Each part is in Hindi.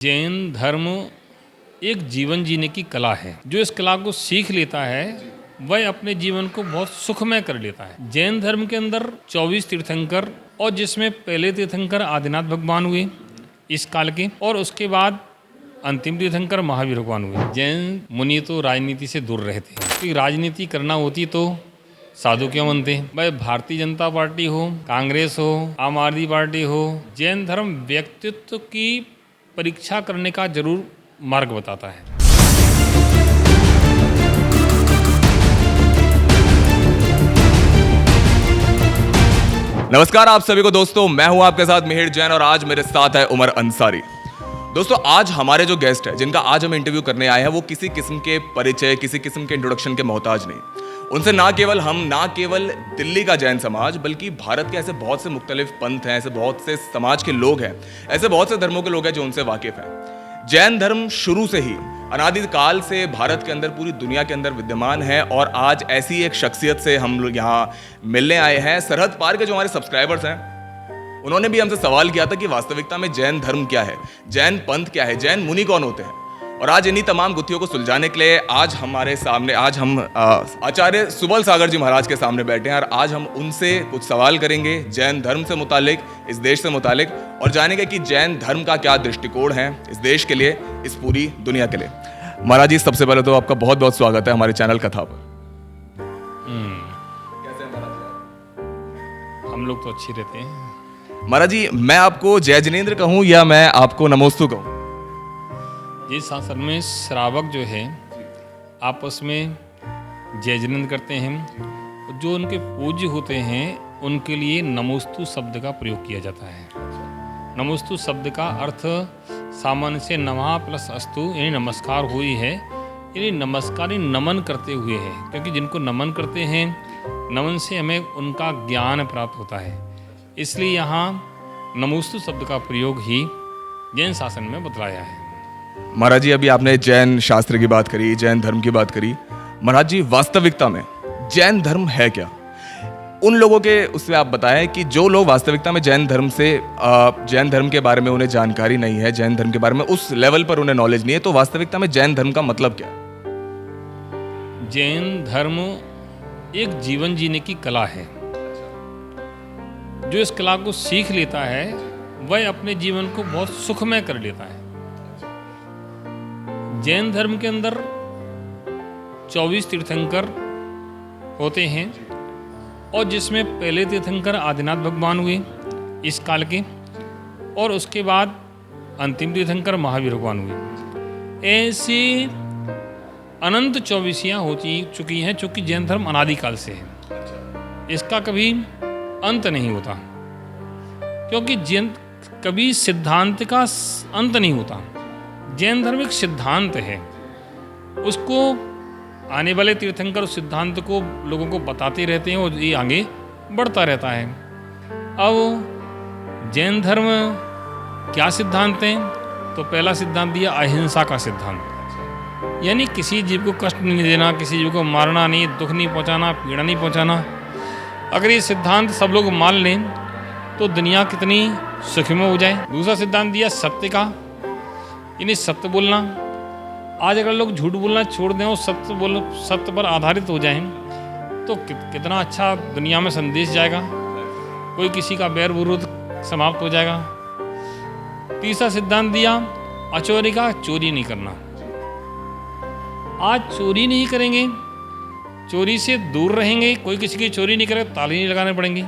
जैन धर्म एक जीवन जीने की कला है। जो इस कला को सीख लेता है वह अपने जीवन को बहुत सुखमय कर लेता है। जैन धर्म के अंदर 24 तीर्थंकर और जिसमें पहले तीर्थंकर आदिनाथ भगवान हुए इस काल के, और उसके बाद अंतिम तीर्थंकर महावीर भगवान हुए। जैन मुनि तो राजनीति से दूर रहते हैं, क्योंकि राजनीति करना होती तो साधु क्यों बनते हैं। भाई भारतीय जनता पार्टी हो, कांग्रेस हो, आम आदमी पार्टी हो, जैन धर्म व्यक्तित्व की परीक्षा करने का जरूर मार्ग बताता है। नमस्कार आप सभी को दोस्तों, मैं हूं आपके साथ मिहिर जैन और आज मेरे साथ है उमर अंसारी। दोस्तों आज हमारे जो गेस्ट है जिनका आज हम इंटरव्यू करने आए हैं वो किसी किस्म के परिचय, किसी किस्म के इंट्रोडक्शन के मोहताज नहीं। उनसे ना केवल दिल्ली का जैन समाज बल्कि भारत के ऐसे बहुत से मुख्तलिफ पंथ हैं, ऐसे बहुत से समाज के लोग हैं, ऐसे बहुत से धर्मों के लोग हैं जो उनसे वाकिफ हैं। जैन धर्म शुरू से ही अनादिकाल से भारत के अंदर, पूरी दुनिया के अंदर विद्यमान है और आज ऐसी एक शख्सियत से हम लोग यहाँ मिलने आए हैं। सरहद पार के जो हमारे सब्सक्राइबर्स हैं उन्होंने भी हमसे सवाल किया था कि वास्तविकता में जैन धर्म क्या है, जैन पंथ क्या है, जैन मुनि कौन होते हैं। और आज इन्हीं तमाम गुत्थियों को सुलझाने के लिए आज हम आचार्य सुबल सागर जी महाराज के सामने बैठे हैं और आज हम उनसे कुछ सवाल करेंगे जैन धर्म से मुतालिक, इस देश से मुतालिक, और जानेंगे कि जैन धर्म का क्या दृष्टिकोण है इस देश के लिए, इस पूरी दुनिया के लिए। महाराज जी, सबसे पहले तो आपका बहुत बहुत स्वागत है हमारे चैनल कथा पर। कैसे हैं महाराज जी? हम लोग तो अच्छी रहते हैं। महाराज जी, मैं आपको जय जिनेंद्र कहूँ या मैं आपको नमोस्तु कहूँ? जिस शासन में श्रावक जो है आपस में जय जिनेंद्र करते हैं, जो उनके पूज्य होते हैं उनके लिए नमोस्तु शब्द का प्रयोग किया जाता है। नमोस्तु शब्द का अर्थ सामान्य से नमः प्लस अस्तु यानी नमस्कार हुई है, यानी नमस्कार नमन करते हुए है, क्योंकि जिनको नमन करते हैं नमन से हमें उनका ज्ञान प्राप्त होता है। इसलिए यहाँ नमोस्तु शब्द का प्रयोग ही जैन शासन में बतलाया है। महाराज जी, अभी आपने जैन शास्त्र की बात करी, जैन धर्म की बात करी। महाराज जी, वास्तविकता में जैन धर्म है क्या? उन लोगों के उससे आप बताएं कि जो लोग वास्तविकता में जैन धर्म के बारे में उन्हें जानकारी नहीं है, जैन धर्म के बारे में उस लेवल पर उन्हें नॉलेज नहीं है, तो वास्तविकता में जैन धर्म का मतलब क्या है? जैन धर्म एक जीवन जीने की कला है। जो इस कला को सीख लेता है वह अपने जीवन को बहुत सुखमय कर लेता है। जैन धर्म के अंदर 24 तीर्थंकर होते हैं और जिसमें पहले तीर्थंकर आदिनाथ भगवान हुए इस काल के, और उसके बाद अंतिम तीर्थंकर महावीर भगवान हुए। ऐसी अनंत 24 होती चुकी हैं, चूँकि जैन धर्म अनादिकाल से है, इसका कभी अंत नहीं होता, क्योंकि जैन कभी सिद्धांत का अंत नहीं होता। जैन धर्म एक सिद्धांत है, उसको आने वाले तीर्थंकर उस सिद्धांत को लोगों को बताते रहते हैं और ये आगे बढ़ता रहता है। अब जैन धर्म क्या सिद्धांत है? तो पहला सिद्धांत दिया अहिंसा का सिद्धांत, यानी किसी जीव को कष्ट नहीं देना, किसी जीव को मारना नहीं, दुख नहीं पहुंचाना, पीड़ा नहीं पहुंचाना। अगर ये सिद्धांत सब लोग मान लें तो दुनिया कितनी सुखमय हो जाए। दूसरा सिद्धांत दिया सत्य का, यानी सत्य बोलना। आज अगर लोग झूठ बोलना छोड़ दें और सत्य पर आधारित हो जाएं तो कितना अच्छा दुनिया में संदेश जाएगा, कोई किसी का बैर विरोध समाप्त हो जाएगा। तीसरा सिद्धांत दिया अचोरी का, चोरी नहीं करना। आज चोरी नहीं करेंगे, चोरी से दूर रहेंगे, कोई किसी की चोरी नहीं करेगा, ताले नहीं लगाने पड़ेंगे।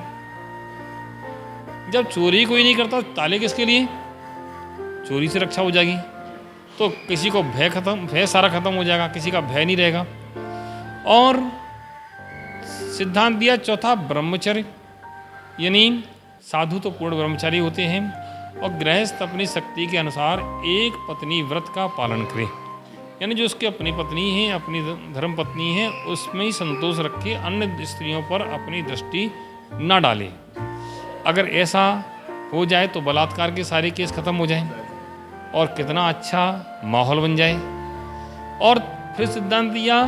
जब चोरी कोई नहीं करता ताले किसके लिए? चोरी से रक्षा हो जाएगी, तो किसी को भय सारा खत्म हो जाएगा, किसी का भय नहीं रहेगा। और सिद्धांत दिया चौथा ब्रह्मचर्य, यानी साधु तो पूर्ण ब्रह्मचारी होते हैं और गृहस्थ अपनी शक्ति के अनुसार एक पत्नी व्रत का पालन करे, यानी जो उसकी अपनी पत्नी है, अपनी धर्म पत्नी है, उसमें ही संतोष रखे, अन्य स्त्रियों पर अपनी दृष्टि न डाले। अगर ऐसा हो जाए तो बलात्कार के सारे केस खत्म हो जाएं और कितना अच्छा माहौल बन जाए। और फिर सिद्धांत दिया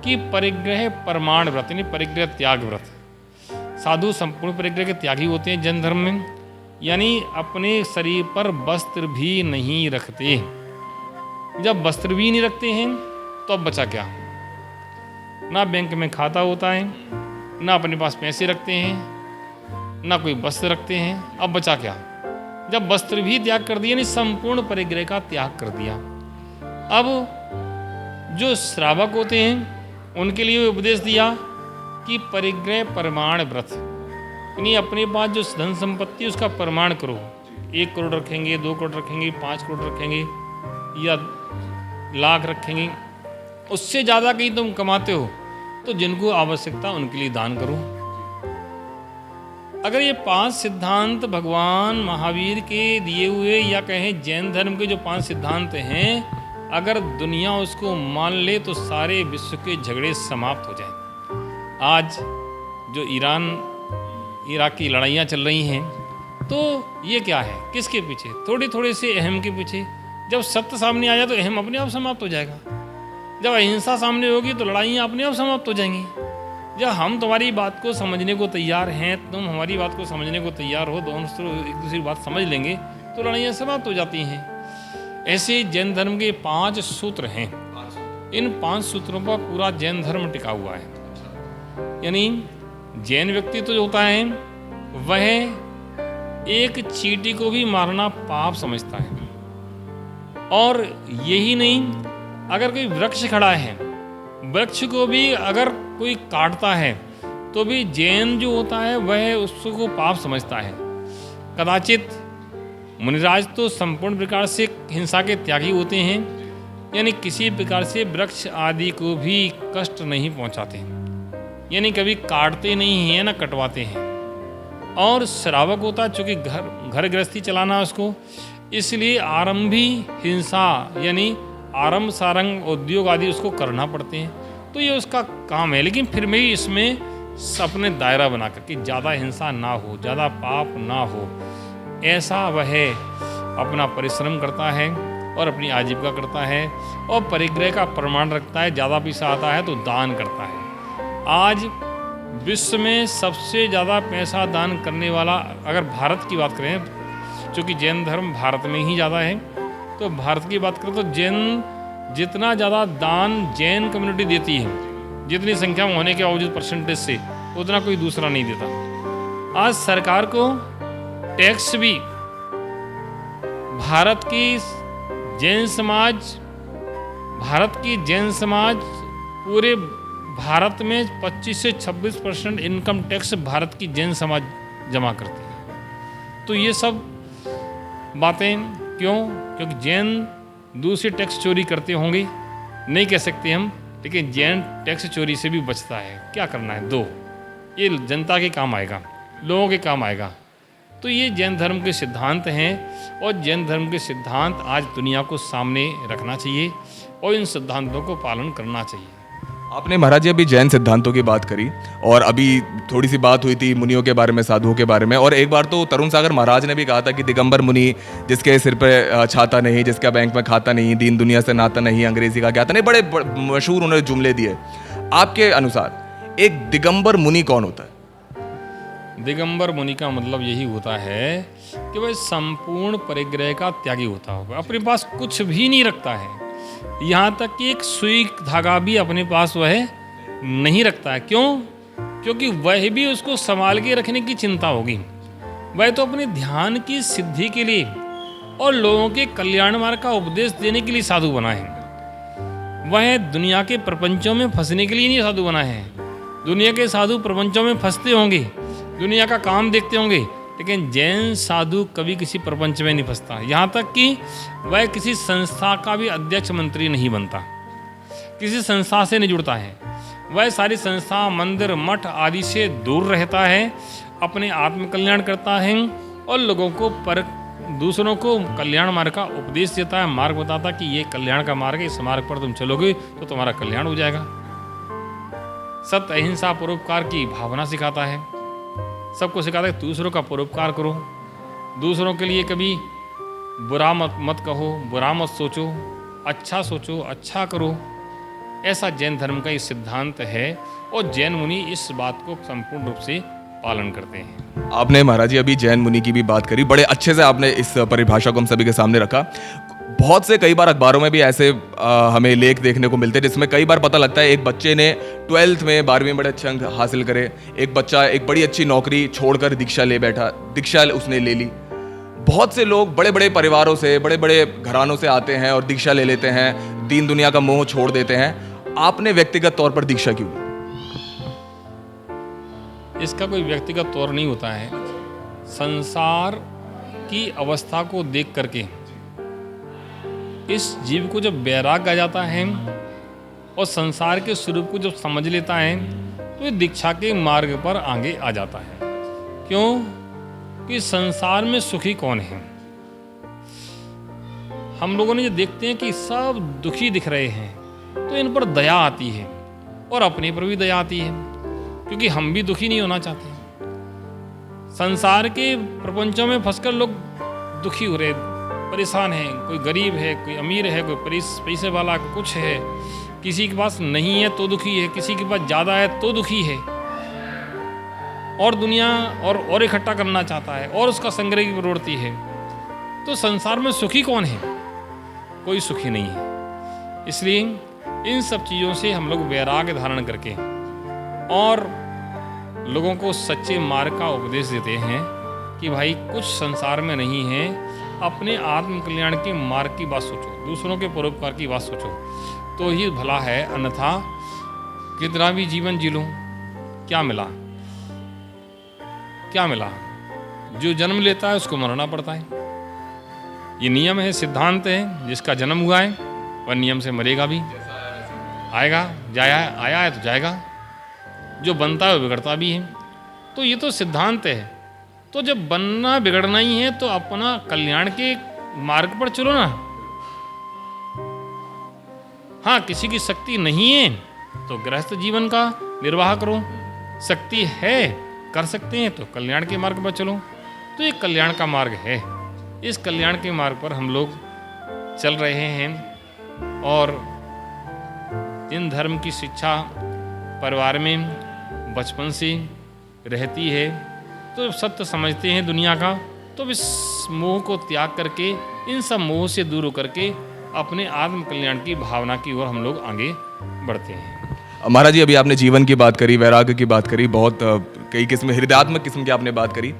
कि परिग्रह परमाण व्रत, यानी परिग्रह त्याग व्रत। साधु संपूर्ण परिग्रह के त्यागी होते हैं जैन धर्म में, यानी अपने शरीर पर वस्त्र भी नहीं रखते। जब वस्त्र भी नहीं रखते हैं तो अब बचा क्या? ना बैंक में खाता होता है, ना अपने पास पैसे रखते हैं, ना कोई वस्त्र रखते हैं, अब बचा क्या? जब वस्त्र भी त्याग कर दिया, यानी संपूर्ण परिग्रह का त्याग कर दिया। अब जो श्रावक होते हैं उनके लिए उपदेश दिया कि परिग्रह प्रमाण व्रत, यानी अपने पास जो धन संपत्ति उसका प्रमाण करो। 1 करोड़ रखेंगे, 2 करोड़ रखेंगे, 5 करोड़ रखेंगे या लाख रखेंगे, उससे ज़्यादा कहीं तुम कमाते हो तो जिनको आवश्यकता उनके लिए दान करो। अगर ये 5 सिद्धांत भगवान महावीर के दिए हुए या कहें जैन धर्म के जो 5 सिद्धांत हैं, अगर दुनिया उसको मान ले तो सारे विश्व के झगड़े समाप्त हो जाएं। आज जो ईरान इराक की लड़ाइयाँ चल रही हैं, तो ये क्या है? किसके पीछे? थोड़े थोड़े से अहम के पीछे। जब सत्य सामने आ जाए तो अहम अपने आप समाप्त हो जाएगा। जब अहिंसा सामने होगी तो लड़ाइयाँ अपने आप समाप्त हो जाएंगी। जब हम तुम्हारी बात को समझने को तैयार हैं, तुम हमारी बात को समझने को तैयार हो, दोनों एक दूसरी बात समझ लेंगे तो लड़ाइयाँ समाप्त हो जाती हैं। ऐसे जैन धर्म के 5 सूत्र हैं। इन 5 सूत्रों पर पूरा जैन धर्म टिका हुआ है। यानी जैन व्यक्ति तो जो होता है वह एक चींटी को भी मारना पाप समझता है। और यही नहीं, अगर कोई वृक्ष खड़ा है, वृक्ष को भी अगर कोई काटता है तो भी जैन जो होता है वह उसको पाप समझता है। कदाचित मुनिराज तो संपूर्ण प्रकार से हिंसा के त्यागी होते हैं, यानी किसी प्रकार से वृक्ष आदि को भी कष्ट नहीं पहुंचाते, यानी कभी काटते नहीं हैं ना कटवाते हैं। और श्रावक होता चूँकि घर गृहस्थी चलाना उसको, इसलिए आरंभी हिंसा यानी आरंभ सारंग उद्योग आदि उसको करना पड़ते हैं। तो ये उसका काम है, लेकिन फिर भी इसमें अपने दायरा बना कर कि ज़्यादा हिंसा ना हो, ज़्यादा पाप ना हो, ऐसा वह अपना परिश्रम करता है और अपनी आजीविका करता है और परिग्रह का प्रमाण रखता है। ज़्यादा पैसा आता है तो दान करता है। आज विश्व में सबसे ज़्यादा पैसा दान करने वाला, अगर भारत की बात करें, चूँकि जैन धर्म भारत में ही ज़्यादा है, तो भारत की बात करें तो जैन जितना ज़्यादा दान जैन कम्युनिटी देती है, जितनी संख्या में होने के बावजूद परसेंटेज से, उतना कोई दूसरा नहीं देता। आज सरकार को टैक्स भी भारत की जैन समाज पूरे भारत में 25 से 26% इनकम टैक्स भारत की जैन समाज जमा करती है। तो ये सब बातें क्यों? क्योंकि जैन दूसरे टैक्स चोरी करते होंगे, नहीं कह सकते हम, लेकिन जैन टैक्स चोरी से भी बचता है। क्या करना है? 2 ये जनता के काम आएगा, लोगों के काम आएगा। तो ये जैन धर्म के सिद्धांत हैं और जैन धर्म के सिद्धांत आज दुनिया को सामने रखना चाहिए और इन सिद्धांतों को पालन करना चाहिए। आपने महाराज जी अभी जैन सिद्धांतों की बात करी और अभी थोड़ी सी बात हुई थी मुनियों के बारे में, साधुओं के बारे में, और एक बार तो तरुण सागर महाराज ने भी कहा था कि दिगंबर मुनि जिसके सिर पे छाता नहीं, जिसका बैंक में खाता नहीं, दीन दुनिया से नाता नहीं, अंग्रेजी का ज्ञाता नहीं, बड़े मशहूर उन्होंने जुमले दिए। आपके अनुसार एक दिगंबर मुनि कौन होता है? दिगंबर मुनि का मतलब यही होता है कि वह संपूर्ण परिग्रह का त्यागी होता होगा, अपने पास कुछ भी नहीं रखता है, यहाँ तक कि एक सुई धागा भी अपने पास वह नहीं रखता है। क्यों? क्योंकि वह भी उसको संभाल के रखने की चिंता होगी। वह तो अपने ध्यान की सिद्धि के लिए और लोगों के कल्याण मार्ग का उपदेश देने के लिए साधु बना है। वह दुनिया के प्रपंचों में फंसने के लिए नहीं साधु बना है। दुनिया के साधु प्रपंचों में फंसते होंगे, दुनिया का काम देखते होंगे, लेकिन जैन साधु कभी किसी प्रपंच में नहीं फंसता। यहाँ तक कि वह किसी संस्था का भी अध्यक्ष मंत्री नहीं बनता, किसी संस्था से नहीं जुड़ता है। वह सारी संस्था, मंदिर, मठ आदि से दूर रहता है, अपने आत्मकल्याण करता है और लोगों को दूसरों को कल्याण मार्ग का उपदेश देता है, मार्ग बताता है कि ये कल्याण का मार्ग है, इस मार्ग पर तुम चलोगे तो तुम्हारा कल्याण हो जाएगा। सत्य, अहिंसा, परोपकार की भावना सिखाता है, सबको सिखाता है दूसरों का परोपकार करो, दूसरों के लिए कभी बुरा मत कहो, बुरा मत सोचो, सोचो, अच्छा करो। ऐसा जैन धर्म का ये सिद्धांत है और जैन मुनि इस बात को संपूर्ण रूप से पालन करते हैं। आपने महाराज जी अभी जैन मुनि की भी बात करी, बड़े अच्छे से आपने इस परिभाषा को हम सभी के सामने रखा। बहुत से कई बार अखबारों में भी ऐसे हमें लेख देखने को मिलते हैं जिसमें कई बार पता लगता है एक बच्चे ने 12th में 12वीं में बड़े अच्छे अंक हासिल करे, एक बच्चा एक बड़ी अच्छी नौकरी छोड़कर दीक्षा ले बैठा, दीक्षा उसने ले ली। बहुत से लोग बड़े बड़े परिवारों से, बड़े बड़े घरानों से आते हैं और दीक्षा ले लेते हैं, दीन दुनिया का मोह छोड़ देते हैं। आपने व्यक्तिगत तौर पर दीक्षा क्यों ली? इसका कोई व्यक्तिगत तौर नहीं होता है। संसार की अवस्था को देख करके इस जीव को जब वैराग्य आ जाता है और संसार के स्वरूप को जब समझ लेता है तो ये दीक्षा के मार्ग पर आगे आ जाता है। क्यों? कि संसार में सुखी कौन है? हम लोगों ने जो देखते हैं कि सब दुखी दिख रहे हैं तो इन पर दया आती है और अपने पर भी दया आती है, क्योंकि हम भी दुखी नहीं होना चाहते। संसार के प्रपंचों में फंसकर लोग दुखी हो रहे, परेशान हैं। कोई गरीब है, कोई अमीर है, कोई पैसे वाला, कुछ है। किसी के पास नहीं है तो दुखी है, किसी के पास ज़्यादा है तो दुखी है, और दुनिया और इकट्ठा करना चाहता है और उसका संग्रह की प्रवृत्ति है। तो संसार में सुखी कौन है? कोई सुखी नहीं है। इसलिए इन सब चीज़ों से हम लोग वैराग्य धारण करके और लोगों को सच्चे मार्ग का उपदेश देते हैं कि भाई कुछ संसार में नहीं है, अपने आत्म कल्याण के मार्ग की बात सोचो, दूसरों के परोपकार की बात सोचो तो ही भला है। अन्यथा कितना भी जीवन जी लो, क्या मिला? क्या मिला? जो जन्म लेता है उसको मरना पड़ता है। ये नियम है, सिद्धांत है। जिसका जन्म हुआ है वह नियम से मरेगा भी, आएगा, आया है तो जाएगा। जो बनता है वो बिगड़ता भी है। तो ये तो सिद्धांत है। तो जब बनना बिगड़ना ही है तो अपना कल्याण के मार्ग पर चलो ना। हाँ, किसी की शक्ति नहीं है तो गृहस्थ जीवन का निर्वाह करो, शक्ति है कर सकते हैं तो कल्याण के मार्ग पर चलो। तो ये कल्याण का मार्ग है। इस कल्याण के मार्ग पर हम लोग चल रहे हैं। और जिन धर्म की शिक्षा परिवार में बचपन से रहती है तो सत्य समझते हैं दुनिया का, तो इस मोह को त्याग करके, इन सब मोह से दूर होकर के अपने आत्म कल्याण की भावना की ओर हम लोग आगे बढ़ते हैं। महाराज जी अभी आपने जीवन की बात करी, वैराग्य की बात करी, बहुत कई किस्म, हृदयात्मक किस्म की आपने बात करी।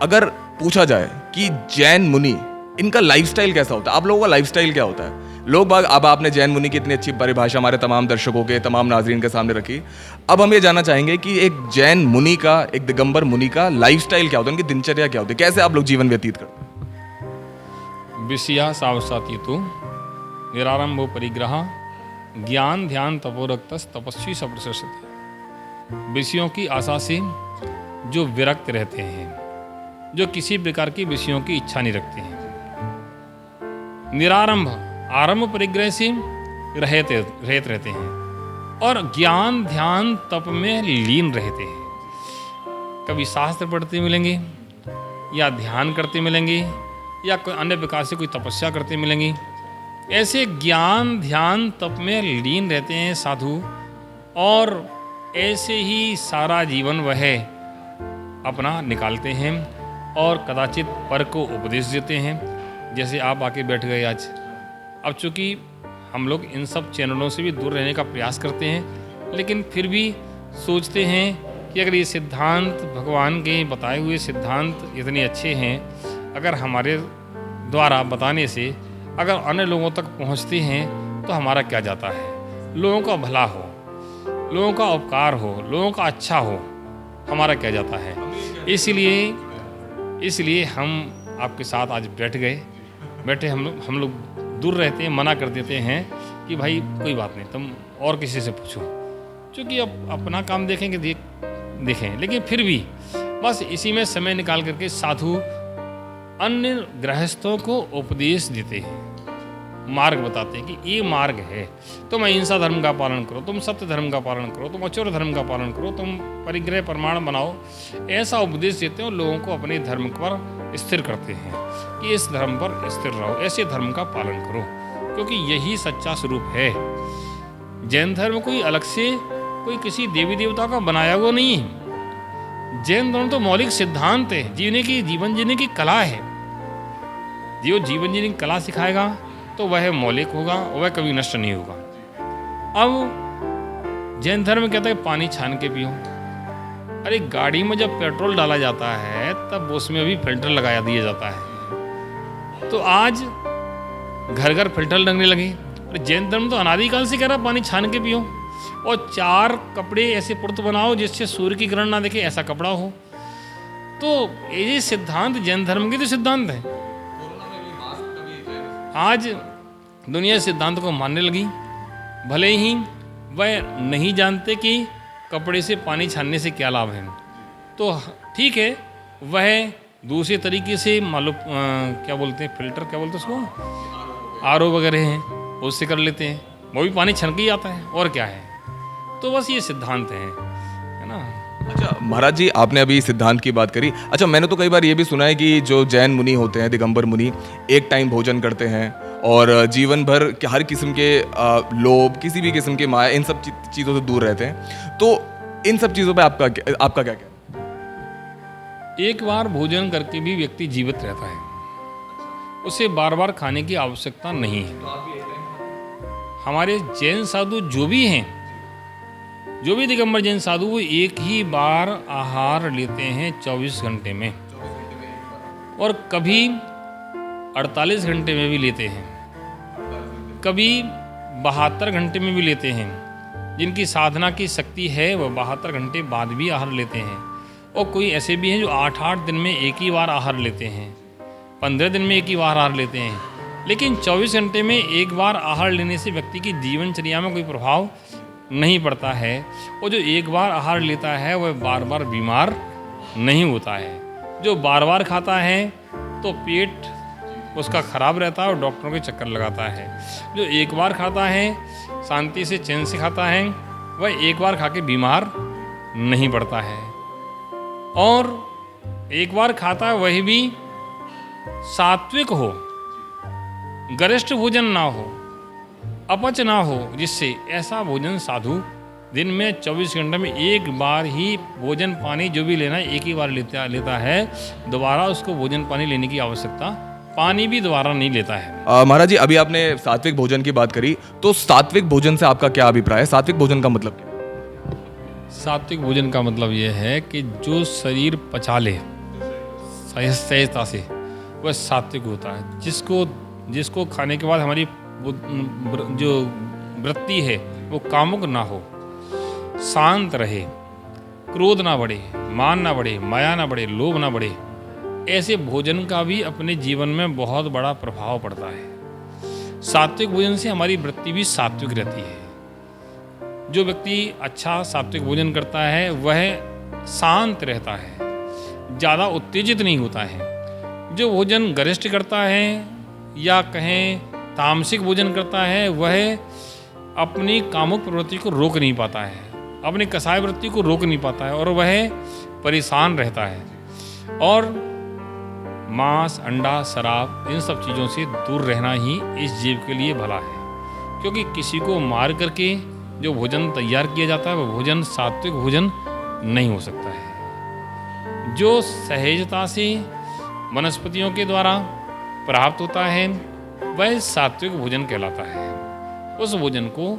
अगर पूछा जाए कि जैन मुनि इनका लाइफस्टाइल कैसा होता है, आप लोगों का लाइफस्टाइल क्या होता है? लोग बाग, अब आपने जैन मुनि की इतनी अच्छी परिभाषा हमारे तमाम दर्शकों के, तमाम नाजरीन के सामने रखी। अब हम ये जानना चाहेंगे कि एक जैन मुनि का, एक दिगंबर मुनि का लाइफस्टाइल क्या होता है, उनकी दिनचर्या क्या होती है, कैसे आप लोग जीवन व्यतीत करते हैं? विषया सावसाती तो निरारंभो परिग्रह ज्ञान ध्यान तपोरक्त तपस्वी सप्रशस्ति। विषयों की आशा से जो विरक्त रहते हैं, जो किसी प्रकार की विषयों की इच्छा नहीं रखते हैं, निरारंभ आरंभ परिग्रह से रहित रहते हैं और ज्ञान ध्यान तप में लीन रहते हैं। कभी शास्त्र पढ़ते मिलेंगे या ध्यान करते मिलेंगे या कोई अन्य प्रकार से कोई तपस्या करते मिलेंगे। ऐसे ज्ञान ध्यान तप में लीन रहते हैं साधु, और ऐसे ही सारा जीवन वह अपना निकालते हैं और कदाचित पर को उपदेश देते हैं। जैसे आप आके बैठ गए आज। अब चूँकि हम लोग इन सब चैनलों से भी दूर रहने का प्रयास करते हैं, लेकिन फिर भी सोचते हैं कि अगर ये सिद्धांत, भगवान के बताए हुए सिद्धांत इतने अच्छे हैं, अगर हमारे द्वारा बताने से अगर अन्य लोगों तक पहुंचते हैं तो हमारा क्या जाता है। लोगों का भला हो, लोगों का उपकार हो, लोगों का अच्छा हो, हमारा क्या जाता है। इसलिए हम आपके साथ आज बैठे हम लोग दूर रहते हैं, मना कर देते हैं कि भाई कोई बात नहीं, तुम और किसी से पूछो, क्योंकि अब अपना काम देखेंगे देखें। लेकिन फिर भी बस इसी में समय निकाल करके साधु अन्य गृहस्थों को उपदेश देते हैं, मार्ग बताते हैं कि ये मार्ग है, तुम अहिंसा धर्म का पालन करो, तुम सत्य धर्म का पालन करो, तुम अचोर धर्म का पालन करो, तुम परिग्रह प्रमाण बनाओ। ऐसा उपदेश देते हैं और लोगों को अपने धर्म पर स्थिर करते हैं कि इस धर्म पर स्थिर रहो, ऐसे धर्म का पालन करो, क्योंकि यही सच्चा स्वरूप है। जैन धर्म कोई अलग से कोई किसी देवी देवता का बनाया हुआ नहीं है। जैन धर्म तो मौलिक सिद्धांत है, जीवन जीने की कला है। जो जीवन जीने की कला सिखाएगा तो वह मौलिक होगा, वह कभी नष्ट नहीं होगा। अब जैन धर्म कहता है पानी छान के पियो। अरे गाड़ी में जब पेट्रोल डाला जाता है तब उसमें भी फिल्टर लगाया दिया जाता है। तो आज घर घर फिल्टर लगने लगे। अरे जैन धर्म तो अनादिकाल से कह रहा पानी छान के पियो, और 4 कपड़े ऐसे पुर्त बनाओ जिससे सूर्य की किरण ना देखे, ऐसा कपड़ा हो। तो ये सिद्धांत जैन धर्म के तो सिद्धांत है। आज दुनिया इस सिद्धांत को मानने लगी, भले ही वह नहीं जानते कि कपड़े से पानी छानने से क्या लाभ है। तो ठीक है, वह दूसरे तरीके से मालूम क्या बोलते हैं, फिल्टर क्या बोलते हैं उसको, आरओ वगैरह हैं, उससे कर लेते हैं, वो भी पानी छन के ही आता है, और क्या है। तो बस ये सिद्धांत है ना। अच्छा महाराज जी, आपने अभी सिद्धांत की बात करी। अच्छा, मैंने तो कई बार ये भी सुना है कि जो जैन मुनि होते हैं, दिगंबर मुनि, एक टाइम भोजन करते हैं और जीवन भर के हर किस्म के लोभ, किसी भी किस्म के माया, इन सब चीज़ों से दूर रहते हैं। तो इन सब चीज़ों पे आपका क्या कहना है? एक बार भोजन करके भी व्यक्ति जीवित रहता है, उसे बार बार खाने की आवश्यकता नहीं है। हमारे जैन साधु जो भी हैं, जो भी दिगंबर जैन साधु, वो एक ही बार आहार लेते हैं 24 घंटे में, और कभी 48 घंटे में भी लेते हैं, कभी 72 घंटे में भी लेते हैं। जिनकी साधना की शक्ति है वह 72 घंटे बाद भी आहार लेते हैं, और कोई ऐसे भी हैं जो 8-8 दिन में एक ही बार आहार लेते हैं, 15 दिन में एक ही बार आहार लेते हैं। लेकिन 24 घंटे में एक बार आहार लेने से व्यक्ति की जीवनचर्या में कोई प्रभाव नहीं पड़ता है। और जो एक बार आहार लेता है वह बार बार बीमार नहीं होता है। जो बार बार खाता है तो पेट उसका खराब रहता है और डॉक्टरों के चक्कर लगाता है। जो एक बार खाता है, शांति से चैन से खाता है, वह एक बार खा के बीमार नहीं पड़ता है। और एक बार खाता है वही भी सात्विक हो, गरिष्ठ भोजन ना हो, अपच ना हो, जिससे ऐसा भोजन साधु दिन में 24 घंटे में एक बार ही भोजन पानी जो भी लेना है एक ही बार लेता है। दोबारा उसको भोजन पानी लेने की आवश्यकता, पानी भी दोबारा नहीं लेता है। महाराज जी, अभी आपने सात्विक भोजन की बात करी, तो सात्विक भोजन से आपका क्या अभिप्राय है? सात्विक भोजन का मतलब क्या है? सात्विक भोजन का मतलब यह है कि जो शरीर पचा ले सहजता से, वह सात्विक होता है। जिसको खाने के बाद हमारी जो वृत्ति है वो कामुक ना हो, शांत रहे, क्रोध ना बढ़े, मान ना बढ़े, माया ना बढ़े, लोभ ना बढ़े, ऐसे भोजन का भी अपने जीवन में बहुत बड़ा प्रभाव पड़ता है। सात्विक भोजन से हमारी वृत्ति भी सात्विक रहती है। जो व्यक्ति अच्छा सात्विक भोजन करता है वह शांत रहता है, ज़्यादा उत्तेजित नहीं होता है। जो भोजन गरिष्ठ करता है या कहें तामसिक भोजन करता है, वह अपनी कामुक प्रवृत्ति को रोक नहीं पाता है, अपनी कसाय वृत्ति को रोक नहीं पाता है, और वह परेशान रहता है। और मांस, अंडा, शराब, इन सब चीज़ों से दूर रहना ही इस जीव के लिए भला है। क्योंकि किसी को मार करके जो भोजन तैयार किया जाता है वह भोजन सात्विक भोजन नहीं हो सकता है। जो सहजता से वनस्पतियों के द्वारा प्राप्त होता है वह सात्विक भोजन कहलाता है। उस भोजन को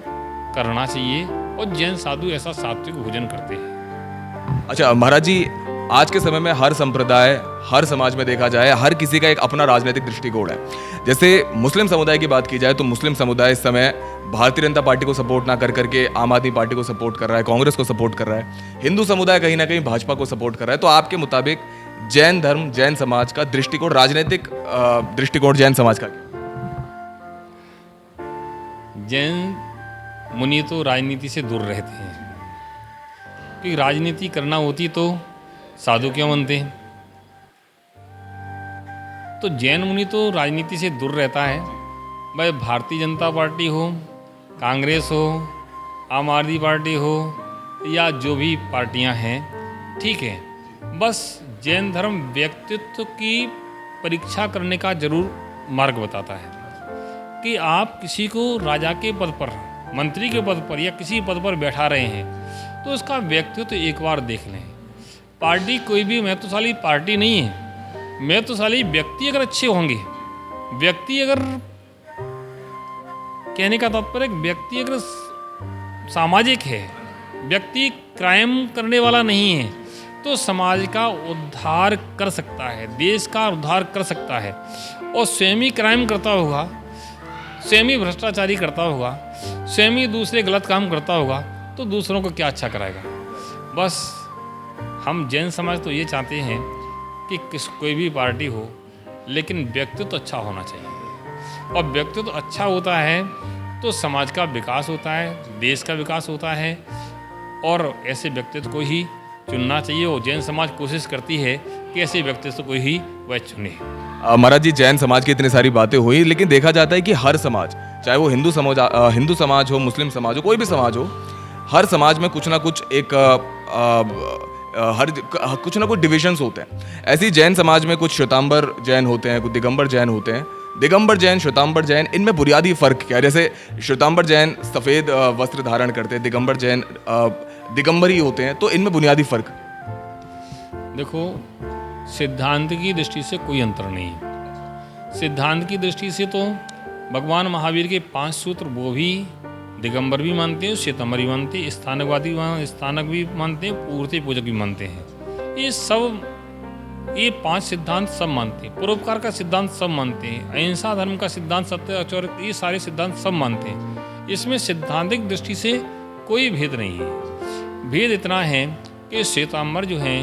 करना चाहिए, और जैन साधु ऐसा सात्विक भोजन करते हैं। अच्छा महाराज जी, आज के समय में हर संप्रदाय, हर समाज में देखा जाए, हर किसी का एक अपना राजनीतिक दृष्टिकोण है। जैसे मुस्लिम समुदाय की बात की जाए तो मुस्लिम समुदाय इस समय भारतीय जनता पार्टी को सपोर्ट ना कर करके आम आदमी पार्टी को सपोर्ट कर रहा है, कांग्रेस को सपोर्ट कर रहा है। हिंदू समुदाय कहीं ना कहीं भाजपा को सपोर्ट कर रहा है। तो आपके मुताबिक जैन धर्म, जैन समाज का दृष्टिकोण, राजनीतिक दृष्टिकोण जैन समाज का क्या? जैन मुनि तो राजनीति से दूर रहते हैं, क्योंकि राजनीति करना होती तो साधु क्यों बनते। तो जैन मुनि तो राजनीति से दूर रहता है। भाई भारतीय जनता पार्टी हो, कांग्रेस हो, आम आदमी पार्टी हो, या जो भी पार्टियां हैं, ठीक है। बस जैन धर्म व्यक्तित्व की परीक्षा करने का जरूर मार्ग बताता है कि आप किसी को राजा के पद पर, मंत्री के पद पर या किसी पद पर बैठा रहे हैं तो उसका व्यक्तित्व एक बार देख लें। पार्टी कोई भी महत्वशाली पार्टी नहीं है। महत्वशाली व्यक्ति अगर अच्छे होंगे, व्यक्ति अगर, कहने का तात्पर्य व्यक्ति अगर सामाजिक है, व्यक्ति क्राइम करने वाला नहीं है, तो समाज का उद्धार कर सकता है, देश का उद्धार कर सकता है। और स्वयं ही क्राइम करता होगा, स्वयं ही भ्रष्टाचारी करता होगा, स्वयं ही दूसरे गलत काम करता होगा, तो दूसरों को क्या अच्छा कराएगा। बस हम जैन समाज तो ये चाहते हैं कि कोई भी पार्टी हो, लेकिन व्यक्तित्व तो अच्छा होना चाहिए। और व्यक्तित्व तो अच्छा होता है तो समाज का विकास होता है, देश का विकास होता है, और ऐसे व्यक्तित्व को ही चुनना चाहिए। और जैन समाज कोशिश करती है कि ऐसे व्यक्तित्व को ही वह चुने। महाराज जी, जैन समाज की इतनी सारी बातें हुई, लेकिन देखा जाता है कि हर समाज, चाहे वो हिंदू समाज हो, मुस्लिम समाज हो, कोई भी समाज हो, हर समाज में कुछ ना कुछ एक कुछ ना कुछ डिविजन्स होते हैं। ऐसे ही जैन समाज में कुछ श्वेतांबर जैन होते हैं, कुछ दिगंबर जैन होते हैं। दिगंबर जैन, श्वेतांबर जैन, इनमें बुनियादी फर्क क्या है? जैसे श्वेतांबर जैन सफ़ेद वस्त्र धारण करते हैं, दिगंबर जैन दिगंबर ही होते हैं, तो इनमें बुनियादी फर्क। देखो, सिद्धांत की दृष्टि से कोई अंतर नहीं है। सिद्धांत की दृष्टि से तो भगवान महावीर के 5 सूत्र वो भी दिगंबर भी मानते हैं, श्वेतांबर भी मानते हैं, स्थानक भी मानते हैं, पूर्ति पूजक भी मानते हैं। ये 5 सिद्धांत सब मानते हैं। परोपकार का सिद्धांत सब मानते हैं। अहिंसा धर्म का सिद्धांत, सत्य अचौर, ये सारे सिद्धांत सब मानते हैं। इसमें सिद्धांतिक दृष्टि से कोई भेद नहीं है। भेद इतना है कि श्वेतांबर जो हैं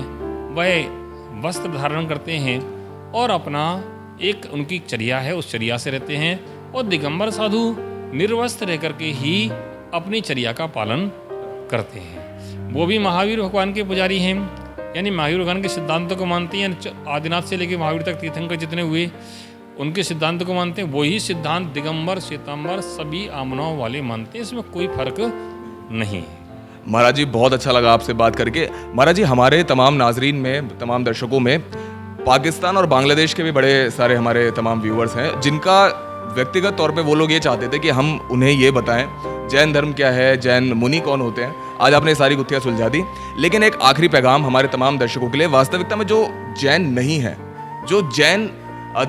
वह वस्त्र धारण करते हैं और अपना एक उनकी चर्या है, उस चर्या से रहते हैं। और दिगंबर साधु निर्वस्त्र रह करके ही अपनी चर्या का पालन करते हैं। वो भी महावीर भगवान के पुजारी हैं, यानी महावीर भगवान के सिद्धांतों को मानते हैं। आदिनाथ से लेकर महावीर तक तीर्थंकर जितने हुए उनके सिद्धांत को मानते हैं। वही सिद्धांत दिगंबर, श्वेतांबर सभी आमनाओं वाले मानते हैं। इसमें कोई फर्क नहीं है। महाराज जी, बहुत अच्छा लगा आपसे बात करके। महाराज जी, हमारे तमाम नाजरीन में, तमाम दर्शकों में पाकिस्तान और बांग्लादेश के भी बड़े सारे हमारे तमाम व्यूअर्स हैं, जिनका व्यक्तिगत तौर पे वो लोग ये चाहते थे कि हम उन्हें ये बताएं जैन धर्म क्या है, जैन मुनि कौन होते हैं। आज आपने सारी गुत्थियां सुलझा दी, लेकिन एक आखिरी पैगाम हमारे तमाम दर्शकों के लिए। वास्तविकता में जो जैन नहीं है, जो जैन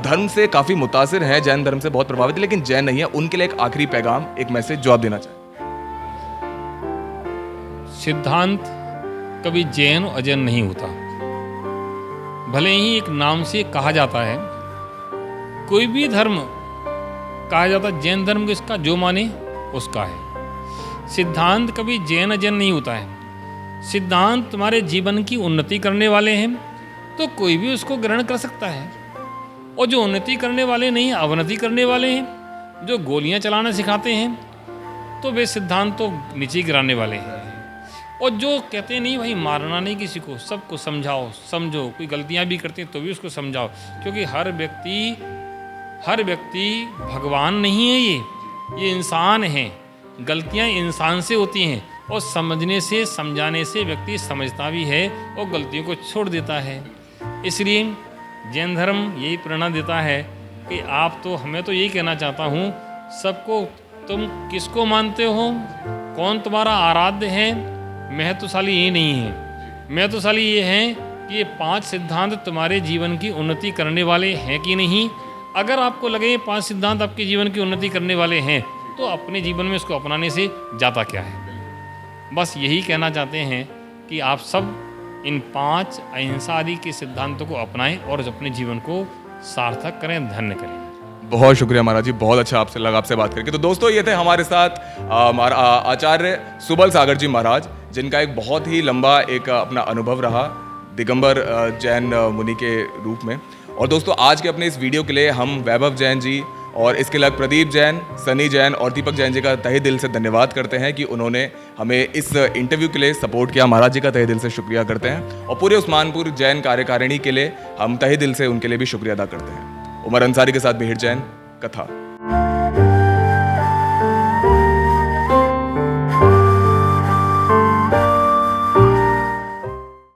धर्म से काफ़ी मुतासिर हैं, जैन धर्म से बहुत प्रभावित है, लेकिन जैन नहीं है, उनके लिए एक आखिरी पैगाम, एक मैसेज जो आप देना चाहें। सिद्धांत कभी जैन और अजैन नहीं होता। भले ही एक नाम से कहा जाता है, कोई भी धर्म कहा जाता है जैन धर्म किसका, जो माने उसका है। सिद्धांत कभी जैन अजैन नहीं होता है। सिद्धांत तुम्हारे जीवन की उन्नति करने वाले हैं तो कोई भी उसको ग्रहण कर सकता है, और जो उन्नति करने वाले नहीं, अवनति करने वाले हैं, जो गोलियां चलाना सिखाते हैं, तो वे सिद्धांत तो नीचे गिराने वाले हैं। और जो कहते हैं नहीं भाई मारना नहीं किसी को, सबको समझाओ, समझो, कोई गलतियां भी करते हैं तो भी उसको समझाओ, क्योंकि हर व्यक्ति भगवान नहीं है। ये इंसान है। गलतियां इंसान से होती हैं, और समझने से, समझाने से व्यक्ति समझता भी है और गलतियों को छोड़ देता है। इसलिए जैन धर्म यही प्रेरणा देता है कि आप तो, हमें तो यही कहना चाहता हूँ सबको, तुम किसको मानते हो, कौन तुम्हारा आराध्य है, महत्वशाली ये नहीं है। महत्वशाली ये है कि ये 5 सिद्धांत तुम्हारे जीवन की उन्नति करने वाले हैं कि नहीं। अगर आपको लगे ये 5 सिद्धांत आपके जीवन की उन्नति करने वाले हैं, तो अपने जीवन में इसको अपनाने से जाता क्या है। बस यही कहना चाहते हैं कि आप सब इन 5 अहिंसा आदि के सिद्धांतों को अपनाएं और अपने जीवन को सार्थक करें, धन्य करें। बहुत शुक्रिया महाराज जी, बहुत अच्छा आपसे लगा आपसे बात करके। तो दोस्तों, ये थे हमारे साथ आचार्य सुबल सागर जी महाराज, जिनका एक बहुत ही लंबा एक अपना अनुभव रहा दिगंबर जैन मुनि के रूप में। और दोस्तों, आज के अपने इस वीडियो के लिए हम वैभव जैन जी और इसके अलग प्रदीप जैन, सनी जैन और दीपक जैन जी का तहे दिल से धन्यवाद करते हैं कि उन्होंने हमें इस इंटरव्यू के लिए सपोर्ट किया। महाराज जी का तहे दिल से शुक्रिया करते हैं, और पूरे उस्मानपुर जैन कार्यकारिणी के लिए हम तहे दिल से उनके लिए भी शुक्रिया अदा करते हैं। उमर अंसारी के साथ मिहिर जैन, कथा।